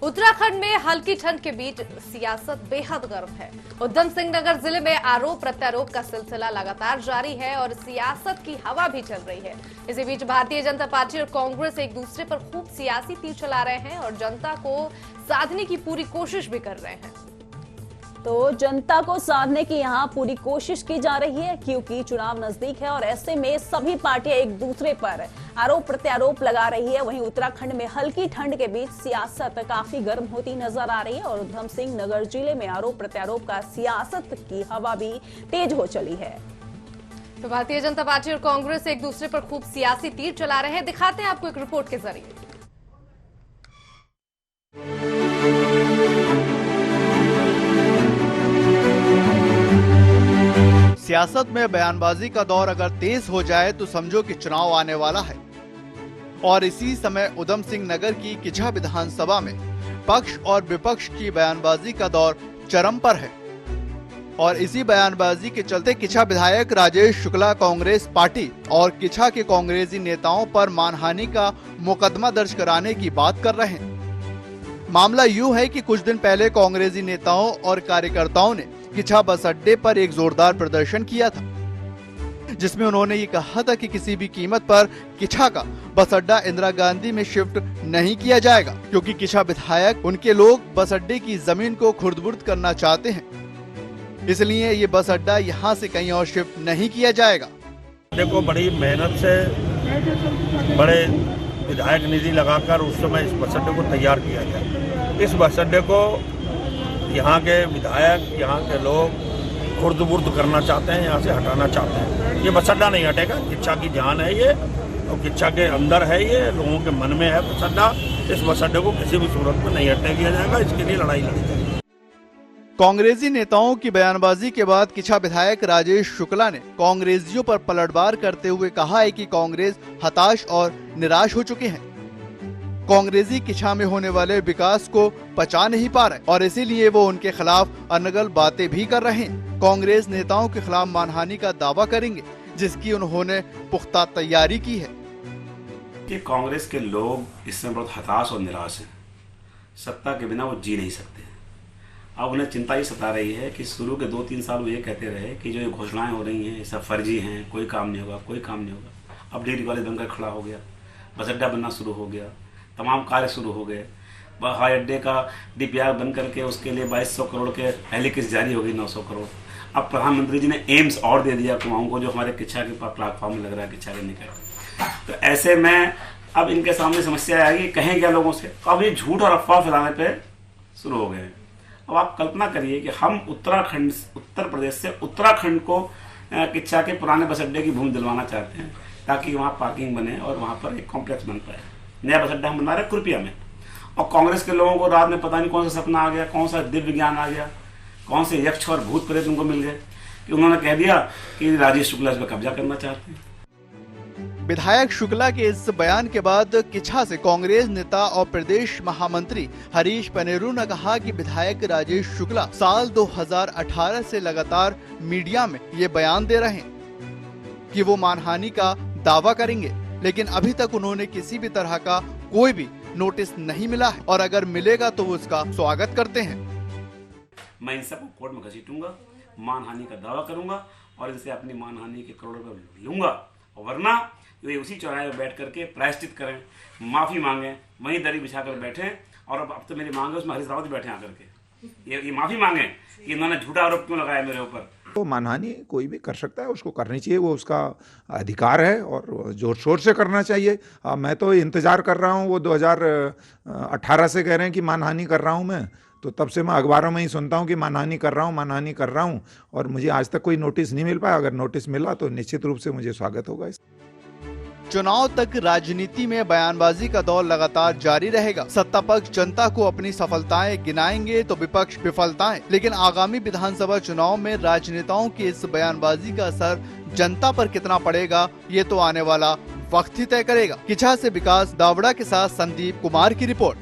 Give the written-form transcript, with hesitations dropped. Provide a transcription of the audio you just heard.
उत्तराखंड में हल्की ठंड के बीच सियासत बेहद गर्म है। उधम सिंह नगर जिले में आरोप प्रत्यारोप का सिलसिला लगातार जारी है और सियासत की हवा भी चल रही है। इसी बीच भारतीय जनता पार्टी और कांग्रेस एक दूसरे पर खूब सियासी तीर चला रहे हैं और जनता को साधने की पूरी कोशिश भी कर रहे हैं। तो जनता को साधने की यहाँ पूरी कोशिश की जा रही है क्योंकि चुनाव नजदीक है और ऐसे में सभी पार्टियां एक दूसरे पर आरोप प्रत्यारोप लगा रही है। वहीं उत्तराखंड में हल्की ठंड के बीच सियासत काफी गर्म होती नजर आ रही है और उधम सिंह नगर जिले में आरोप प्रत्यारोप का सियासत की हवा भी तेज हो चली है। तो भारतीय जनता पार्टी और कांग्रेस एक दूसरे पर खूब सियासी तीर चला रहे हैं। दिखाते हैं आपको एक रिपोर्ट के जरिए। सियासत में बयानबाजी का दौर अगर तेज हो जाए तो समझो कि चुनाव आने वाला है। और इसी समय उधम सिंह नगर की किछा विधानसभा में पक्ष और विपक्ष की बयानबाजी का दौर चरम पर है। और इसी बयानबाजी के चलते किछा विधायक राजेश शुक्ला कांग्रेस पार्टी और किछा के कांग्रेसी नेताओं पर मानहानि का मुकदमा दर्ज कराने की बात कर रहे हैं। मामला यूं है कि कुछ दिन पहले कांग्रेसी नेताओं और कार्यकर्ताओं ने किछा बस अड्डे पर एक जोरदार प्रदर्शन किया था, जिसमें उन्होंने ये कहा था कि किसी भी कीमत पर किछा का बस अड्डा इंदिरा गांधी में शिफ्ट नहीं किया जाएगा, क्योंकि किछा विधायक उनके लोग बस अड्डे की जमीन को खुर्द-बुर्द करना चाहते हैं। इसलिए ये बस अड्डा यहाँ से कहीं और शिफ्ट नहीं किया जाएगा। देखो, बड़ी मेहनत से बड़े विधायक निधि लगाकर उस समय इस बस अड्डे को तैयार किया गया। इस बस अड्डे को यहाँ के विधायक, यहाँ के लोग खुर्द-बुर्द करना चाहते हैं, यहाँ से हटाना चाहते हैं। ये बस अड्डा नहीं हटेगा। किच्छा की जान है ये और किच्छा के अंदर है ये, लोगों के मन में है बस अड्डा। इस बस अड्डे को किसी भी सूरत में नहीं हटने दिया जाएगा। इसके लिए लड़ाई लड़ी जाएगी। कांग्रेसी नेताओं की बयानबाजी के बाद किछा विधायक राजेश शुक्ला ने कांग्रेसियों पर पलटवार करते हुए कहा है कि कांग्रेस हताश और निराश हो चुके हैं। कांग्रेसी किछा में होने वाले विकास को पचा नहीं पा रहे और इसीलिए वो उनके खिलाफ अनगल बातें भी कर रहे हैं। कांग्रेस नेताओं के खिलाफ मानहानि का दावा करेंगे, जिसकी उन्होंने पुख्ता तैयारी की है। कि कांग्रेस के लोग इसमें बहुत हताश और निराश हैं। सत्ता के बिना वो जी नहीं सकते। अब उन्हें चिंता ही सता रही है कि शुरू के 2-3 साल वो ये कहते रहे कि जो ये घोषणाएं हो रही हैं ये सब फर्जी हैं, कोई काम नहीं होगा, कोई काम नहीं होगा। अब डिग्री कॉलेज बनकर खड़ा हो गया, बस अड्डा बनना शुरू हो गया, तमाम कार्य शुरू हो गए। हवाई अड्डे का डीपीआर बन करके उसके लिए 2200 करोड़ के पहली किस्त जारी हो गई, 900 करोड़। अब प्रधानमंत्री जी ने एम्स और दे दिया कुमाऊं को, जो हमारे किच्छा के प्लेटफॉर्म में लग रहा है, किच्छा के निकट। तो ऐसे में अब इनके सामने समस्या आएगी, कहें क्या लोगों से। अब ये झूठ और अफवाह फैलाने पे शुरू हो गए। अब आप कल्पना करिए कि हम उत्तर प्रदेश से उत्तराखंड को किच्छा के पुराने बस अड्डे की भूमि दिलवाना चाहते हैं, ताकि वहाँ पार्किंग बने और वहाँ पर एक कॉम्प्लेक्स बन पाए। नया बस अड्डा हम बनवा रहे कुरपिया में। और कांग्रेस के लोगों को रात में पता नहीं कौन सा सपना आ गया, कौन सा दिव्य ज्ञान आ गया, कौन से यक्ष और भूत प्रेत उनको मिल गए कि उन्होंने कह दिया कि राजेश शुक्ला इस पर कब्जा करना चाहते हैं। विधायक शुक्ला के इस बयान के बाद किछा से कांग्रेस नेता और प्रदेश महामंत्री हरीश पनेरू ने कहा कि विधायक राजेश शुक्ला साल 2018 से लगातार मीडिया में ये बयान दे रहे हैं कि वो मानहानि का दावा करेंगे, लेकिन अभी तक उन्होंने किसी भी तरह का कोई भी नोटिस नहीं मिला है और अगर मिलेगा तो वो उसका स्वागत करते हैं। मैं इन सबको कोर्ट में घसीटूंगा, मानहानि का दावा करूंगा और इनसे अपनी मानहानि के करोड़ों रुपए लूंगा। और वरना वे उसी चौराहे पर बैठ करके प्रायश्चित करें, माफी मांगे, वहीं दरी बिछा कर बैठे। और अब तो मेरी मांग है उसमें हरीश रावत बैठे आकर के ये माफी मांगे कि इन्होंने झूठा आरोप क्यों लगाया मेरे ऊपर। तो मानहानि कोई भी कर सकता है, उसको करनी चाहिए, वो उसका अधिकार है और जोर शोर से करना चाहिए। मैं तो इंतज़ार कर रहा हूँ, वो 2018 से कह रहे हैं कि मानहानि कर रहा हूँ मैं, तो तब से मैं अखबारों में ही सुनता हूँ कि मानहानि कर रहा हूँ, मानहानि कर रहा हूँ, और मुझे आज तक कोई नोटिस नहीं मिल पाया। अगर नोटिस मिला तो निश्चित रूप से मुझे स्वागत होगा। चुनाव तक राजनीति में बयानबाजी का दौर लगातार जारी रहेगा। सत्ता पक्ष जनता को अपनी सफलताएं गिनाएंगे तो विपक्ष विफलताएं, लेकिन आगामी विधानसभा चुनाव में राजनेताओं की इस बयानबाजी का असर जनता पर कितना पड़ेगा, ये तो आने वाला वक्त ही तय करेगा। किछा से विकास दावड़ा के साथ संदीप कुमार की रिपोर्ट।